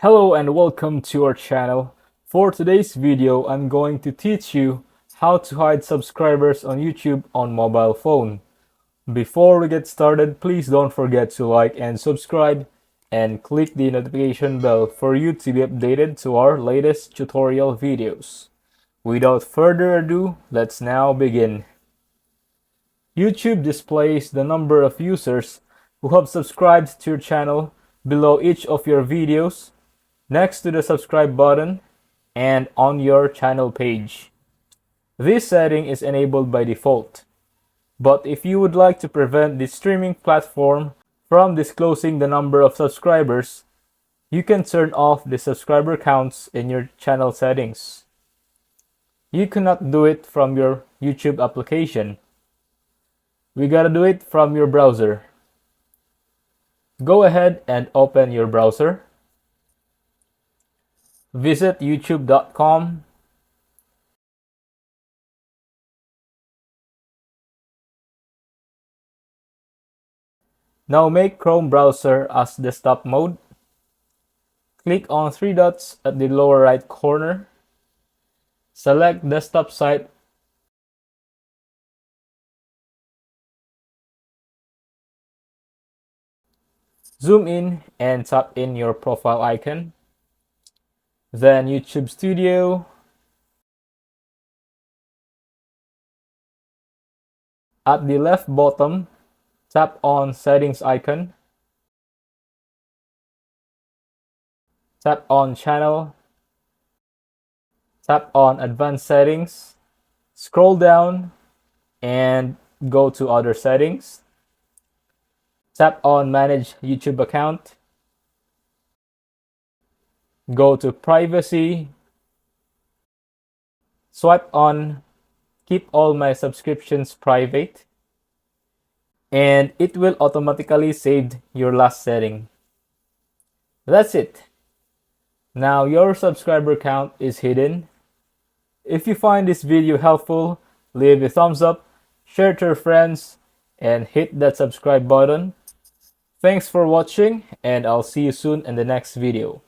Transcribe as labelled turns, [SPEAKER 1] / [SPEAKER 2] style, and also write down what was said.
[SPEAKER 1] Hello and welcome to our channel. For today's video, I'm going to teach you how to hide subscribers on YouTube on mobile phone. Before we get started, please don't forget to like and subscribe and click the notification bell for you to be updated to our latest tutorial videos. Without further ado, let's now begin. YouTube displays the number of users who have subscribed to your channel below each of your videos, next to the subscribe button, and on your channel page. This setting is enabled by default, but if you would like to prevent the streaming platform from disclosing the number of subscribers, you can turn off the subscriber counts in your channel settings. You cannot do it from your YouTube application. We gotta do it from your browser. Go ahead and open your browser. Visit youtube.com. Now make Chrome browser as desktop mode. Click on three dots at the lower right corner. Select desktop site. Zoom in and tap in your profile icon. Then YouTube Studio. At the left bottom, tap on Settings icon. Tap on Channel. Tap on Advanced Settings. Scroll down and go to Other Settings. Tap on Manage YouTube Account. Go to Privacy. Swipe on Keep all my subscriptions private. And it will automatically save your last setting. That's it. Now your subscriber count is hidden. If you find this video helpful, leave a thumbs up, share it to your friends, and hit that subscribe button. Thanks for watching, and I'll see you soon in the next video.